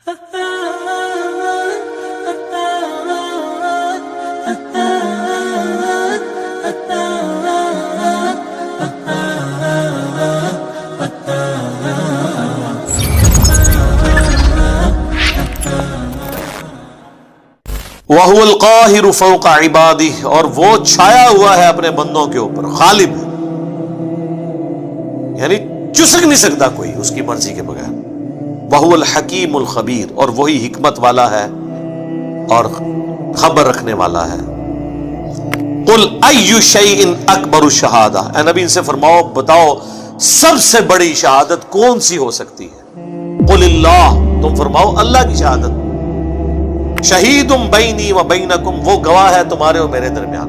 وَهُوَ الْقَاهِرُ فَوْقَ عِبَادِهِ، اور وہ چھایا ہوا ہے اپنے بندوں کے اوپر، غالب ہے، یعنی چسک نہیں سکتا کوئی اس کی مرضی کے بغیر۔ وَهُوَ الْحَكِيمُ الْخَبِيرُ، اور وہی حکمت والا ہے اور خبر رکھنے والا ہے۔ قُلْ أَيُّ شَيْءٍ أَكْبَرُ الشَّهَادَةِ، اے نبی ان سے فرماؤ، بتاؤ سب سے بڑی شہادت کون سی ہو سکتی ہے؟ قُلِ اللَّهُ، تم فرماؤ اللہ کی شہادت۔ شہید بینی و بینکم، وہ گواہ ہے تمہارے اور میرے درمیان،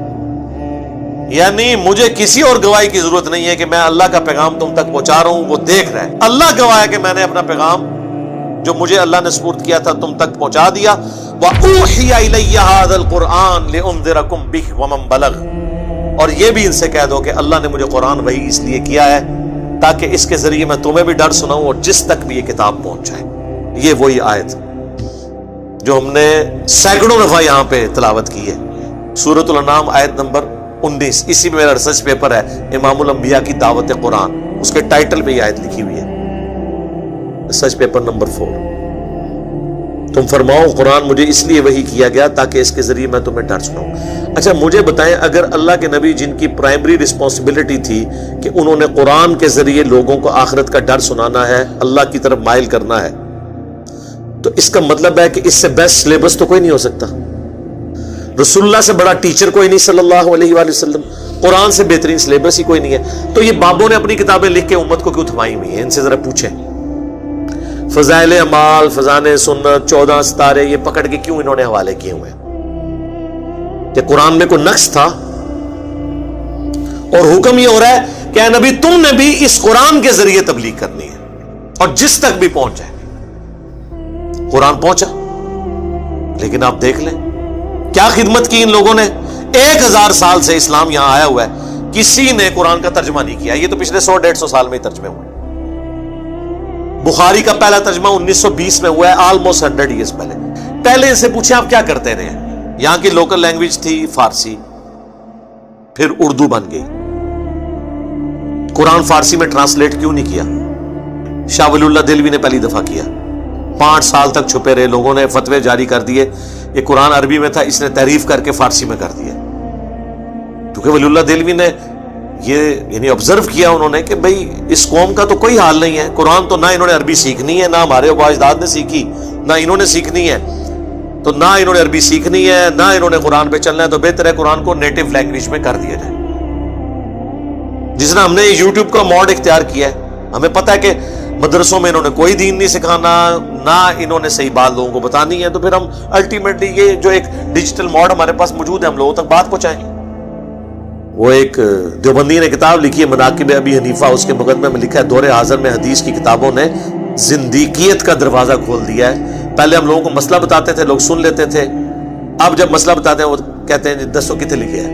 یعنی مجھے کسی اور گواہی کی ضرورت نہیں ہے کہ میں اللہ کا پیغام تم تک پہنچا رہا ہوں، وہ دیکھ رہا ہے۔ اللہ گواہ ہے کہ میں نے اپنا پیغام جو مجھے اللہ نے سپرد کیا تھا تم تک پہنچا دیا۔ وَأُوحِيَ إِلَيَّ هَذَا الْقُرْآنُ لِأُنذِرَكُم بِهِ وَمَن بَلَغَ، اور یہ بھی ان سے کہہ دو کہ اللہ نے مجھے قرآن وحی اس لیے کیا ہے تاکہ اس کے ذریعے میں تمہیں بھی ڈر سناؤں اور جس تک بھی یہ کتاب پہنچ جائے۔ یہ وہی آیت جو ہم نے سینکڑوں دفعہ یہاں پہ تلاوت کی ہے، سورۃ الانعام آیت نمبر 19، اسی میں میرا ریسرچ پیپر ہے امام الانبیاء کی دعوت قرآن، اس کے ٹائٹل پہ یہ آیت لکھی ہوئی ہے، ریسرچ پیپر نمبر 4۔ تم فرماؤ قرآن مجھے اس لیے وحی کیا گیا تاکہ اس کے ذریعے میں تمہیں ڈر سناؤں۔ اچھا مجھے بتائیں، اگر اللہ کے نبی جن کی پرائمری رسپانسبلٹی تھی کہ انہوں نے قرآن کے ذریعے لوگوں کو آخرت کا ڈر سنانا ہے، اللہ کی طرف مائل کرنا ہے، تو اس کا مطلب ہے کہ اس سے بیسٹ سلیبس تو کوئی نہیں ہو سکتا، رسول اللہ سے بڑا ٹیچر کوئی نہیں صلی اللہ علیہ وآلہ وسلم، قرآن سے بہترین سلیبس ہی کوئی نہیں ہے۔ تو یہ بابوں نے اپنی کتابیں لکھ کے امت کو کیوں تھمائی ہوئی ہیں؟ ان سے ذرا پوچھیں۔ فضائل اعمال، فضائل سنت، 14 ستارے، یہ پکڑ کے کیوں انہوں نے حوالے کیے ہوئے ہیں؟ کہ قرآن میں کوئی نقص تھا؟ اور حکم یہ ہو رہا ہے کہ اے نبی تم نے بھی اس قرآن کے ذریعے تبلیغ کرنی ہے اور جس تک بھی پہنچ جائے۔ قرآن پہنچا، لیکن آپ دیکھ لیں کیا خدمت کی ان لوگوں نے۔ 1000 سال سے اسلام یہاں آیا ہوا ہے، کسی نے قرآن کا ترجمہ نہیں کیا، یہ تو پچھلے 100-150 سال میں ہی ترجمے ہوئے۔ بخاری کا پہلا ترجمہ 1920 میں ہوا ہے، آلموسٹ 100 ایئرز پہلے۔ پہلے ان سے پوچھیں آپ کیا کرتے رہے ہیں؟ یہاں کی لوکل لینگویج تھی فارسی، پھر اردو بن گئی۔ قرآن فارسی میں ٹرانسلیٹ کیوں نہیں کیا؟ شاہ ولی اللہ دہلوی نے پہلی دفعہ کیا، 5 سال تک چھپے رہے، لوگوں نے فتوے جاری کر دیے، یہ قرآن عربی میں تھا، اس نے تحریف کر کے فارسی میں کر دیا، کیونکہ ولی اللہ دہلوی نے یہ یعنی آبزرو کیا انہوں نے کہ بھئی اس قوم کا تو کوئی حال نہیں ہے، قرآن تو نہ انہوں نے عربی سیکھنی ہے، نہ ہمارے آبا اجداد نے سیکھی، نہ انہوں نے سیکھنی ہے، تو نہ انہوں نے عربی سیکھنی ہے، نہ انہوں نے قرآن پہ چلنا ہے، تو بہتر ہے قرآن کو نیٹو لینگویج میں کر دیا جائے۔ جس طرح ہم نے یوٹیوب کا موڈ اختیار کیا ہے، ہمیں پتہ ہے کہ مدرسوں میں انہوں نے کوئی دین نہیں سکھانا، نہ انہوں نے صحیح بات لوگوں کو بتانی ہے، تو پھر ہم الٹیمیٹلی یہ جو ایک ڈیجیٹل موڈ ہمارے پاس موجود ہے، ہم لوگوں تک بات پہنچائیں۔ وہ ایک دیوبندی نے کتاب لکھی ہے مناقب ابی حنیفہ، اس کے مقدمے میں لکھا ہے دور حاضر میں حدیث کی کتابوں نے زندیقیت کا دروازہ کھول دیا ہے۔ پہلے ہم لوگوں کو مسئلہ بتاتے تھے، لوگ سن لیتے تھے، اب جب مسئلہ بتاتے ہیں وہ کہتے ہیں جی دسو کتنے لکھے ہے،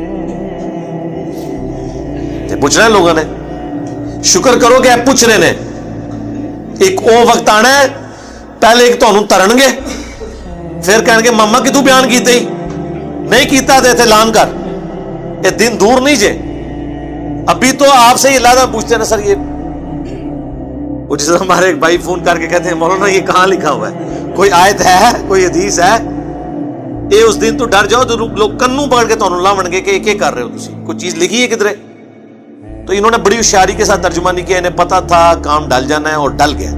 پوچھ رہے ہیں لوگوں نے، شکر کرو کہ آپ پوچھ رہے ہیں۔ ایک او وقت آنا ہے پہلے ایک تو ترن گے، پھر کہیں گے ماما کہ تو بیان کیتے ہی نہیں کیتا دے تھے لان کر، یہ دن دور نہیں جے۔ ابھی تو آپ سے یہ لادہ پوچھتے ہیں نا سر، یہ وہ جس ہمارے ایک بھائی فون کر کے کہتے ہیں مولانا یہ کہاں لکھا ہوا ہے، کوئی آیت ہے، کوئی حدیث ہے؟ اے اس دن تو ڈر جاؤ تو لوگ کنوں پکڑ کے تو لاون گے کہ کیا کر رہے ہو تسی، کوئی چیز لکھی ہے کدھرے؟ تو انہوں نے بڑی ہوشیاری کے ساتھ ترجمہ نہیں کیا، انہیں پتا تھا کام ڈل جانا ہے اور ڈل گیا۔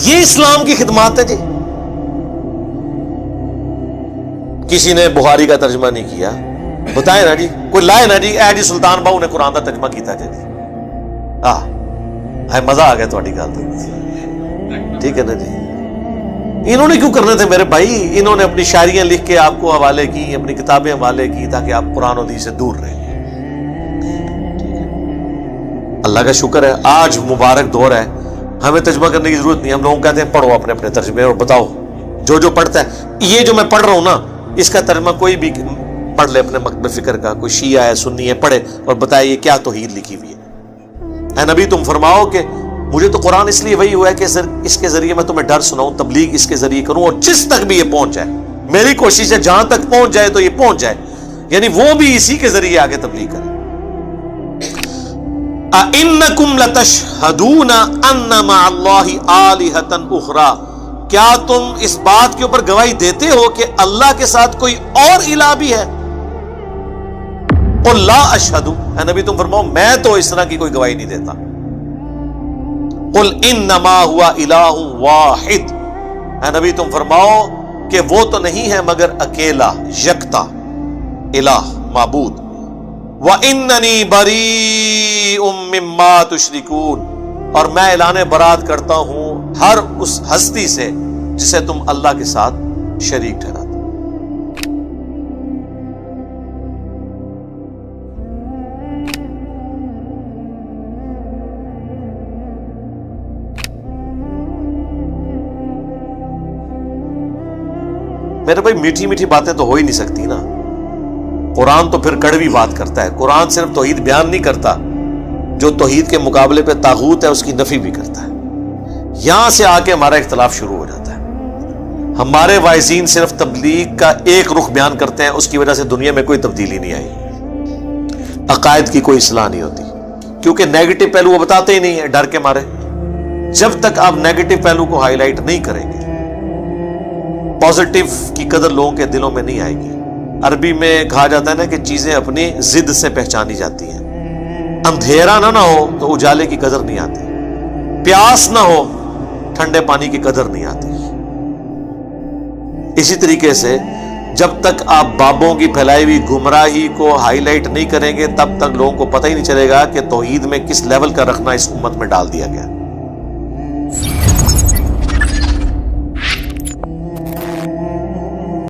یہ اسلام کی خدمات ہے جی۔ کسی نے بخاری کا ترجمہ نہیں کیا، بتائیں نا جی، کوئی لائے نا جی اے جی سلطان باہو نے قرآن کا ترجمہ کیتا جی، مزہ آ گیا تھوڑی گل تو، ٹھیک ہے نا جی۔ انہوں نے کیوں کرنے تھے میرے بھائی؟ انہوں نے اپنی شاعریاں لکھ کے آپ کو حوالے کی، اپنی کتابیں حوالے کی تاکہ آپ قرآن و حدیث سے دور رہیں۔ اللہ کا شکر ہے آج مبارک دور ہے، ہمیں ترجمہ کرنے کی ضرورت نہیں، ہم لوگوں کہتے ہیں پڑھو اپنے اپنے ترجمے اور بتاؤ جو پڑھتا ہے۔ یہ جو میں پڑھ رہا ہوں نا، اس کا ترجمہ کوئی بھی پڑھ لے اپنے مکتب فکر کا، کوئی شیعہ ہے سنی ہے، پڑھے اور بتائے یہ کیا توحید لکھی ہوئی ہے۔ اے نبی تم فرماؤ کہ مجھے تو قرآن اس لیے وہی ہوا ہے کہ اس کے ذریعے میں تمہیں ڈر سناؤں، تبلیغ اس کے ذریعے کروں، اور جس تک بھی یہ پہنچ جائے، میری کوشش ہے جہاں تک پہنچ جائے تو یہ پہنچ جائے، یعنی وہ بھی اسی کے ذریعے آگے تبلیغ کرے۔ اَإِنَّكُمْ لَتَشْهَدُونَ أَنَّ مَعَ اللَّهِ آلِهَةً أُخْرَى، کیا تم اس بات کے اوپر گواہی دیتے ہو کہ اللہ کے ساتھ کوئی اور الہ بھی ہے؟ قُلْ لَا أَشْهَدُ، اے نبی تم فرماؤ میں تو اس طرح کی کوئی گواہی نہیں دیتا۔ قُلْ إِنَّمَا هُوَ إِلَٰهٌ وَاحِدٌ، اے نبی تم فرماؤ کہ وہ تو نہیں ہے مگر اکیلا، یکتا الہ، معبود۔ وَإِنَّنِي بَرِيءٌ مِّمَّا تُشْرِكُونَ، اور میں اعلان برات کرتا ہوں ہر اس ہستی سے جسے تم اللہ کے ساتھ شریک ٹھہراتے۔ میرے بھائی میٹھی میٹھی باتیں تو ہو ہی نہیں سکتی نا، قرآن تو پھر کڑوی بات کرتا ہے۔ قرآن صرف توحید بیان نہیں کرتا، جو توحید کے مقابلے پہ طاغوت ہے اس کی نفی بھی کرتا ہے۔ یہاں سے آ کے ہمارا اختلاف شروع ہو جاتا ہے۔ ہمارے واعظین صرف تبلیغ کا ایک رخ بیان کرتے ہیں، اس کی وجہ سے دنیا میں کوئی تبدیلی نہیں آئی، عقائد کی کوئی اصلاح نہیں ہوتی، کیونکہ نیگیٹو پہلو وہ بتاتے ہی نہیں ہیں ڈر کے مارے۔ جب تک آپ نیگیٹو پہلو کو ہائی لائٹ نہیں کریں گے، پازیٹیو کی قدر لوگوں کے دلوں میں نہیں آئے گی۔ عربی میں کہا جاتا ہے نا کہ چیزیں اپنی ضد سے پہچانی جاتی ہیں۔ اندھیرا نہ ہو تو اجالے کی قدر نہیں آتی، پیاس نہ ہو ٹھنڈے پانی کی قدر نہیں آتی۔ اسی طریقے سے جب تک آپ بابوں کی پھیلائی ہوئی گمراہی کو ہائی لائٹ نہیں کریں گے، تب تک لوگوں کو پتہ ہی نہیں چلے گا کہ توحید میں کس لیول کا رکھنا اس امت میں ڈال دیا گیا۔